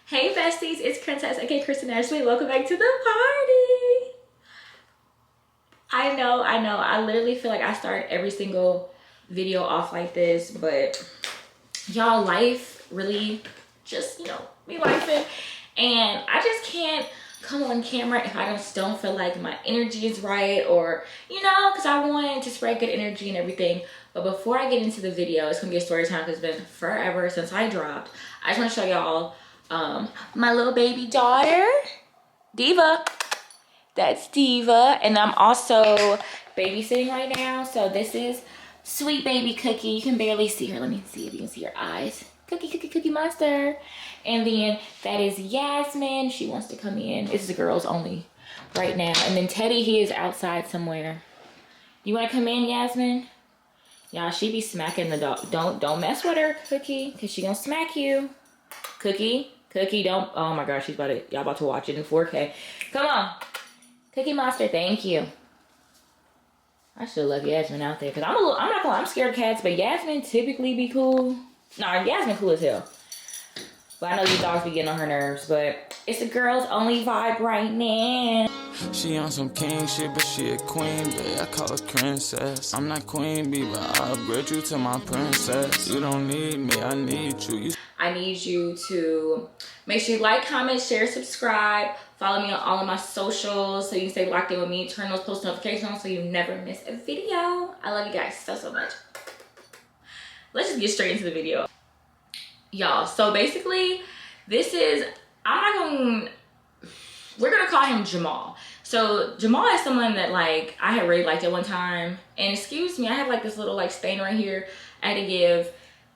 Hey besties, it's Princess aka Kristen Ashley. Welcome back to the party. I literally feel like I start every single video off like this, but y'all, life really just, be lifing. And I just can't come on camera if I just don't feel like my energy is right, or, because I want to spread good energy and everything. But before I get into the video, it's gonna be a story time because it's been forever since I dropped. I just want to show y'all my little baby daughter, Diva. That's Diva. And I'm also babysitting right now. So this is sweet baby Cookie. You can barely see her. Let me see if you can see her eyes. Cookie Monster. And then that is Yasmin. She wants to come in. This is girls only right now. And then Teddy, he is outside somewhere. You want to come in, Yasmin? Y'all, she be smacking the dog. Don't mess with her, Cookie, because she gonna smack you. Cookie, don't. Oh my gosh, y'all about to watch it in 4K. Come on. Cookie Monster, thank you. I should love Yasmin out there, because I'm scared of cats, but Yasmin typically be cool. Nah, Yasmin cool as hell. But I know these dogs be getting on her nerves, but it's a girls only vibe right now. She on some king shit, but she a queen bee. I call her princess. I'm not queen bee, but I upgrade you to my princess. You don't need me, I need you. I need you to make sure you like, comment, share, subscribe. Follow me on all of my socials so you can stay locked in with me. Turn those post notifications on so you never miss a video. I love you guys so much. Let's just get straight into the video. Y'all, so basically, we're gonna call him Jamal. So Jamal is someone that like I had really liked at one time. And excuse me, I have like this little like stain right here. I had to give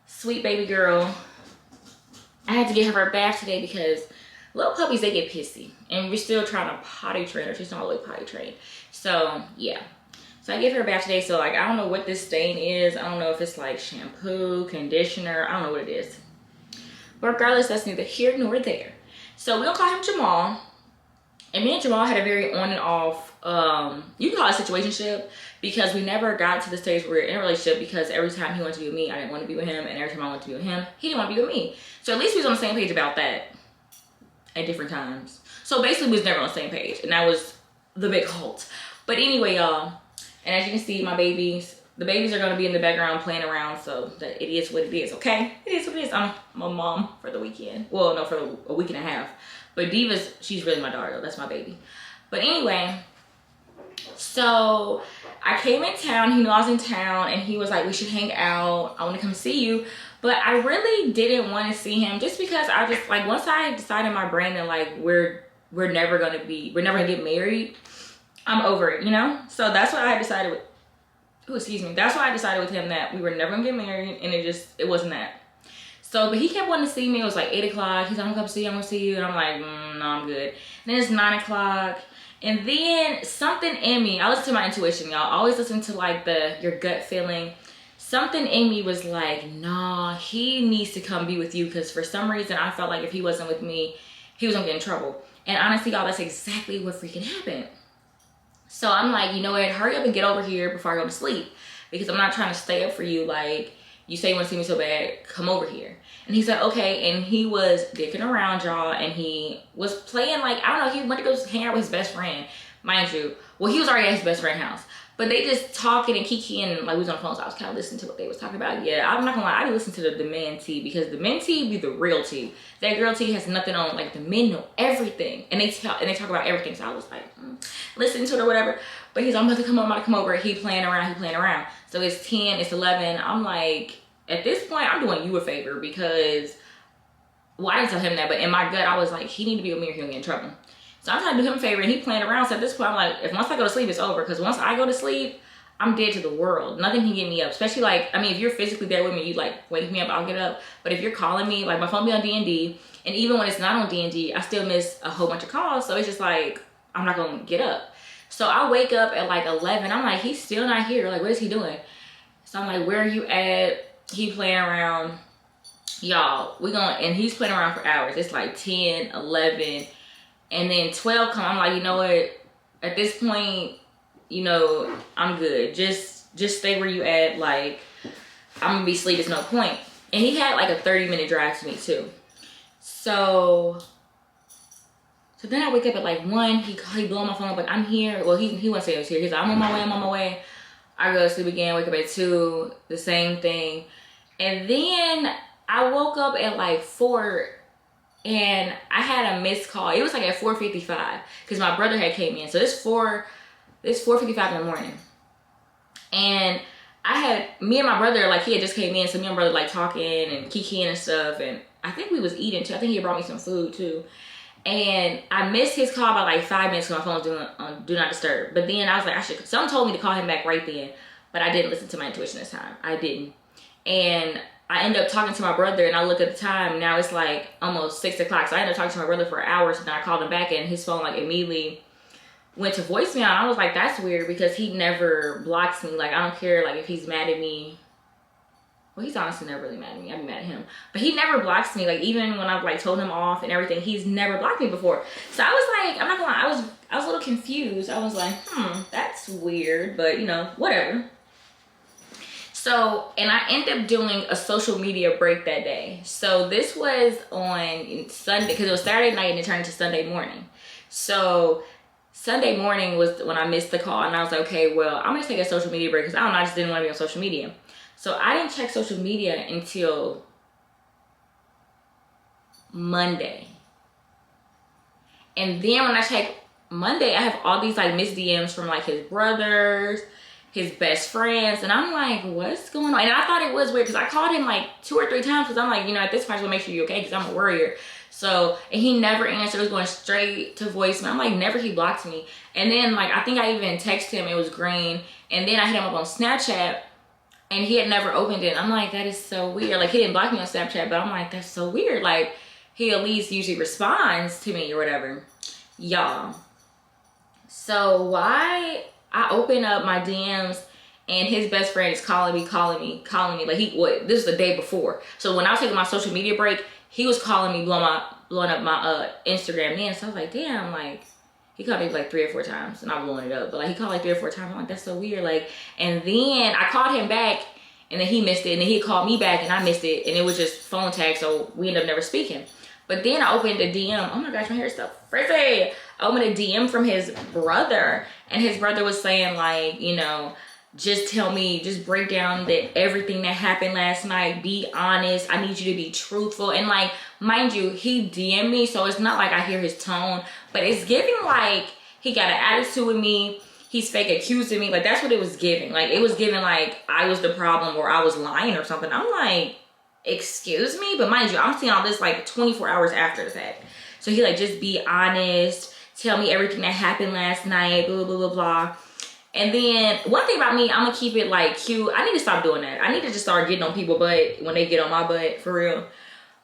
sweet baby girl, I had to give her a bath today because little puppies, they get pissy. And we're still trying to potty train her. She's not really potty trained. So yeah. So I gave her a bath today. So like, I don't know what this stain is. I don't know if it's like shampoo, conditioner. I don't know what it is. But regardless, that's neither here nor there. So we're gonna call him Jamal. And me and Jamal had a very on and off, you can call it a situationship, because we never got to the stage where we're in a relationship, because every time he wanted to be with me, I didn't want to be with him. And every time I wanted to be with him, he didn't want to be with me. So at least we was on the same page about that at different times. So basically we was never on the same page. And that was the big halt. But anyway, y'all, and as you can see, the babies are going to be in the background playing around, so that it is what it is, okay? It is what it is. I'm a mom for the weekend. Well, no, for a week and a half. But Diva's, she's really my daughter, though. That's my baby. But anyway, so I came in town. He knew I was in town, and he was like, we should hang out. I want to come see you. But I really didn't want to see him, just because I just, like, once I decided in my brain that, like, we're never going to get married, I'm over it, So that's why I decided with, that's why I decided with him that we were never gonna get married, and it wasn't that. So, but he kept wanting to see me. It was like 8 o'clock. He's like, I'm gonna come see you, I'm gonna see you. And I'm like, no, I'm good. And then it's 9 o'clock. And then something in me, I listen to my intuition, y'all. I always listen to like your gut feeling. Something in me was like, nah, he needs to come be with you, because for some reason I felt like if he wasn't with me, he was gonna get in trouble. And honestly, y'all, that's exactly what freaking happened. So I'm like, you know what, hurry up and get over here before I go to sleep, because I'm not trying to stay up for you. Like, you say you want to see me so bad, come over here. And he said, okay. And he was dicking around, y'all, and he was playing like, I don't know, he went to go hang out with his best friend, mind you. Well, he was already at his best friend's house. But they just talking and kikiing, and like we was on the phone, so I was kind of listening to what they was talking about. Yeah, I'm not gonna lie, I be listening to the men tea, because the men tea be the real tea. That girl tea has nothing on, like the men know everything, and they talk about everything. So I was like, listening to it or whatever. But he's, I'm about to come over. He playing around. So it's 10, it's 11. I'm like, at this point, I'm doing you a favor, because, well, I didn't tell him that, but in my gut, I was like, he need to be with me or he'll get in trouble. So I'm trying to do him a favor, and he playing around. So at this point, I'm like, if once I go to sleep, it's over. Because once I go to sleep, I'm dead to the world. Nothing can get me up. Especially like, I mean, if you're physically there with me, you like wake me up, I'll get up. But if you're calling me, like my phone be on D&D, and even when it's not on D&D, I still miss a whole bunch of calls. So it's just like, I'm not gonna get up. So I wake up at like 11. I'm like, he's still not here. Like, what is he doing? So I'm like, where are you at? He playing around. Y'all, and he's playing around for hours. It's like 10, 11. And then 12 come. I'm like, you know what? At this point, I'm good. Just stay where you at. Like, I'm gonna be asleep. There's no point. And he had like a 30-minute drive to me too. So then I wake up at like 1. He blew my phone up like, I'm here. Well, he wouldn't say he was here. He's like, I'm on my way. I'm on my way. I go to sleep again. Wake up at 2. The same thing. And then I woke up at like 4, and I had a missed call. It was like at 4:55 because my brother had came in. So it's 4:55 in the morning, and me and my brother, like, he had just came in, so me and my brother like talking and kikiing and stuff, and I think we was eating too. I think he brought me some food too. And I missed his call by like 5 minutes because my phone was doing do not disturb. But then I was like, someone told me to call him back right then, but I didn't listen to my intuition this time. I didn't. And I ended up talking to my brother, and I look at the time, now it's like almost 6 o'clock. So I ended up talking to my brother for hours, and then I called him back, and his phone like immediately went to voicemail. And I was like, that's weird, because he never blocks me. Like, I don't care like if he's mad at me. Well, he's honestly never really mad at me. I'd be mad at him. But he never blocks me. Like, even when I've like told him off and everything, he's never blocked me before. So I was like, I'm not gonna lie, I was a little confused. I was like, that's weird, but you know, whatever. So, and I ended up doing a social media break that day. So this was on Sunday, because it was Saturday night and it turned into Sunday morning. So Sunday morning was when I missed the call, and I was like, okay, well, I'm gonna take a social media break, because I don't know, I just didn't want to be on social media. So I didn't check social media until Monday. And then when I checked Monday, I have all these like missed DMs from like his brothers, his best friends, and I'm like, what's going on? And I thought it was weird, because I called him like 2 or 3 times, because I'm like, you know, at this point, I just want to make sure you're okay, because I'm a worrier. So, and he never answered. It was going straight to voicemail. I'm like, never. He blocked me. And then like, I think I even texted him, it was green, and then I hit him up on Snapchat, and he had never opened it. I'm like, that is so weird. Like, he didn't block me on Snapchat, but I'm like, that's so weird. Like, he at least usually responds to me or whatever. Y'all. So why I open up my DMs, and his best friend is calling me. Like, this is the day before. So when I was taking my social media break, he was calling me, blowing up my Instagram then. So I was like, damn, like, he called me like 3 or 4 times, and I'm blowing it up. But like, he called like 3 or 4 times. I'm like, that's so weird. Like, and then I called him back, and then he missed it. And then he called me back, and I missed it. And it was just phone tag, so we ended up never speaking. But then I opened a DM. Oh my gosh, my hair is so frizzy. I opened a DM from his brother, and his brother was saying like, you know, just tell me, just break down everything that happened last night. Be honest. I need you to be truthful. And like, mind you, he DM'd me, so it's not like I hear his tone, but it's giving like he got an attitude with me. He's fake accusing me. Like, that's what it was giving. Like, it was giving like I was the problem, or I was lying or something. I'm like, excuse me? But mind you, I'm seeing all this like 24 hours after the fact. So he like, just be honest. Tell me everything that happened last night. Blah, blah, blah, blah. And then one thing about me, I'm gonna keep it like cute. I need to stop doing that. I need to just start getting on people's butt when they get on my butt, for real.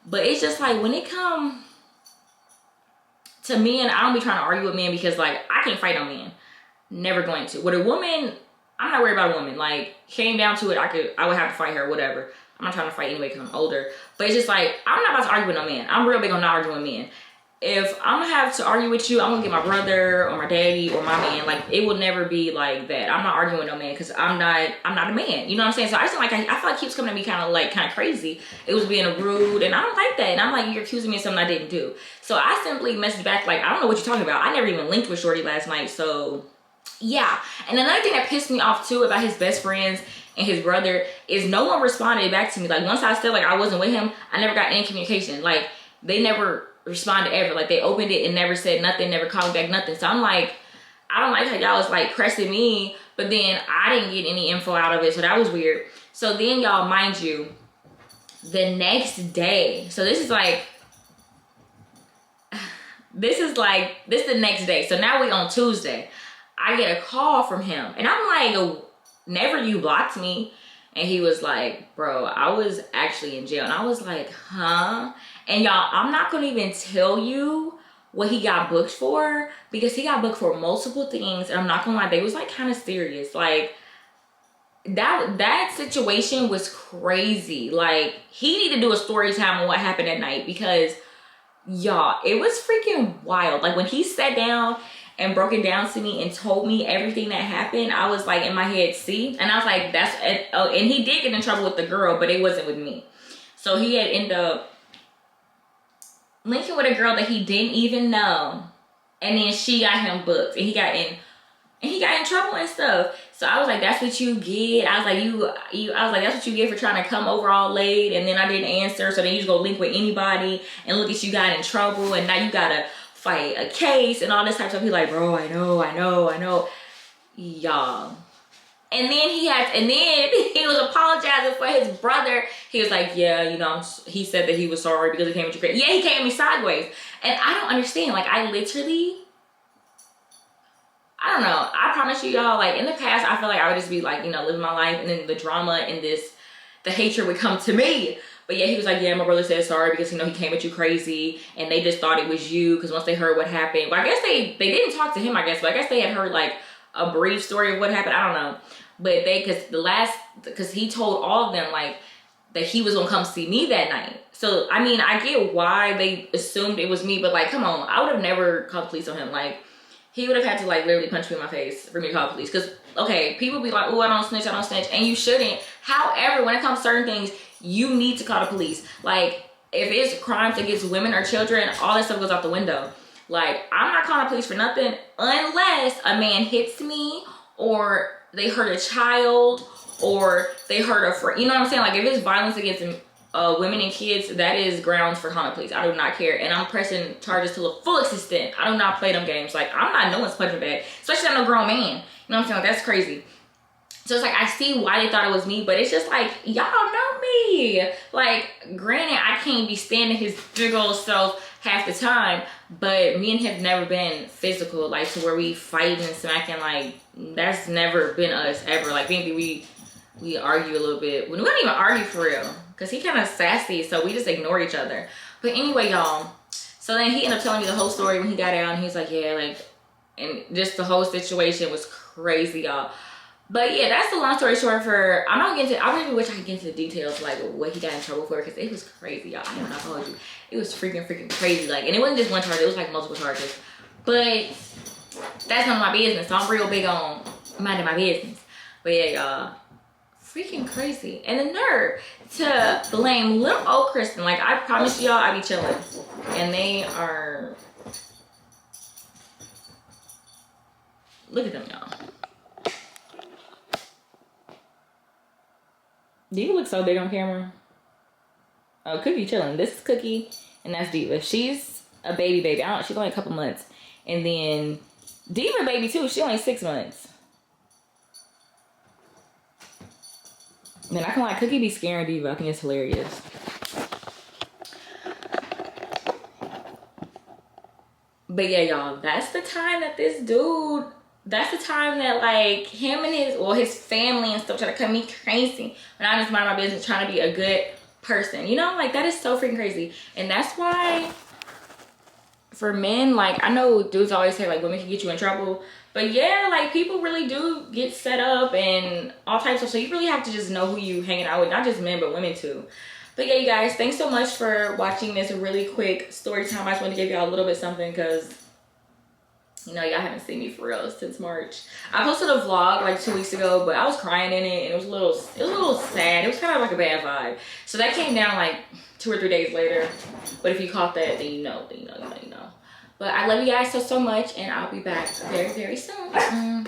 But it's just like, when it come to men, I don't be trying to argue with men, because like, I can't fight on men. Never going to. With a woman, I'm not worried about a woman. Like, came down to it, I would have to fight her, whatever. I'm not trying to fight anyway because I'm older. But it's just like, I'm not about to argue with no man. I'm real big on not arguing with men. If I'm gonna have to argue with you, I'm gonna get my brother or my daddy or my man. Like, it will never be like that. I'm not arguing with no man, because I'm not a man. You know what I'm saying? So I just like, I feel like he keeps coming at me kind of crazy. It was being rude, and I don't like that. And I'm like, you're accusing me of something I didn't do. So I simply messaged back like, I don't know what you're talking about. I never even linked with Shorty last night. So yeah. And another thing that pissed me off too about his best friends and his brother is no one responded back to me. Like, once I said like I wasn't with him, I never got any communication. Like, they never responded ever. Like, they opened it and never said nothing, never called me back, nothing. So I'm like, I don't like how y'all was like pressing me, but then I didn't get any info out of it. So that was weird. So then y'all, mind you, the next day, so this is the next day. So now we on Tuesday. I get a call from him, and I'm like, never you blocked me. And he was like, bro, I was actually in jail. And I was like, huh? And y'all, I'm not gonna even tell you what he got booked for, because he got booked for multiple things. And I'm not gonna lie, they was like kind of serious. Like, that situation was crazy. Like, he needed to do a story time on what happened at night, because y'all, it was freaking wild. Like, when he sat down and broke it down to me and told me everything that happened, I was like in my head, see? And I was like, that's it. Oh, and he did get in trouble with the girl, but it wasn't with me. So he had ended up linking with a girl that he didn't even know, and then she got him booked, and he got in trouble and stuff. So I was like, that's what you get. I was like, I was like, that's what you get for trying to come over all late, and then I didn't answer. So then you just go link with anybody, and look at you got in trouble, and now you gotta fight a case and all this type of stuff. He's like, bro, I know, y'all. And then he was apologizing for his brother. He was like, yeah, you know, he said that he was sorry because he came at you crazy. Yeah, he came at me sideways. And I don't understand. Like, I don't know. I promise you, y'all, like, in the past, I feel like I would just be like, you know, living my life, and then the drama and the hatred would come to me. But yeah, he was like, yeah, my brother said sorry because, you know, he came at you crazy, and they just thought it was you because once they heard what happened. Well, I guess they didn't talk to him, I guess, but I guess they had heard, like, a brief story of what happened. I don't know. But because he told all of them, like, that he was gonna come see me that night. So, I mean, I get why they assumed it was me, but, like, come on, I would have never called the police on him. Like, he would have had to, like, literally punch me in my face for me to call the police. Because, okay, people be like, oh, I don't snitch, and you shouldn't. However, when it comes to certain things, you need to call the police. Like, if it's crimes against women or children, all that stuff goes out the window. Like, I'm not calling the police for nothing unless a man hits me, or they hurt a child, or they hurt a friend. You know what I'm saying? Like, if it's violence against women and kids, that is grounds for calling the police. I do not care. And I'm pressing charges to the fullest extent. I do not play them games. Like, I'm not no one's punching bag. Especially not no grown man. You know what I'm saying? Like, that's crazy. So it's like, I see why they thought it was me, but it's just like, y'all know me. Like, granted, I can't be standing his big old self half the time, but me and him have never been physical, like, to where we fight and smacking. Like, that's never been us ever. Like, maybe we argue a little bit. We don't even argue for real, because he kind of sassy, so we just ignore each other. But anyway, y'all, so then he ended up telling me the whole story when he got out, and he's like, yeah, like, and just the whole situation was crazy, y'all. But yeah, that's the long story short for, I really wish I could get into the details, like, what he got in trouble for, because it was crazy, y'all. I am not gonna hold you. It was freaking crazy. Like, and it wasn't just one charge, it was like multiple charges. But that's none of my business, so I'm real big on minding my business. But yeah, y'all, freaking crazy. And the nerve to blame little old Kristen. Like, I promise y'all, I be chilling. And they are, look at them, y'all. Diva looks so big on camera. Oh, Cookie chilling. This is Cookie, and that's Diva. She's a baby. She's only a couple months. And then Diva baby too. She's only 6 months. Man, I can like Cookie be scaring Diva. I think it's hilarious. But yeah, y'all, that's the time that this dude, that's the time that, like, him and his family and stuff try to cut me crazy when I just mind my business trying to be a good person. You know, like, that is so freaking crazy. And that's why, for men, like, I know dudes always say, like, women can get you in trouble. But yeah, like, people really do get set up and all types of, so you really have to just know who you hanging out with. Not just men, but women too. But yeah, you guys, thanks so much for watching this really quick story time. I just wanted to give y'all a little bit something because, you know, y'all haven't seen me for real since March. I posted a vlog like 2 weeks ago, but I was crying in it, and it was a little sad. It was kind of like a bad vibe. So that came down like 2 or 3 days later. But if you caught that, then you know. But I love you guys so much, and I'll be back very, very soon.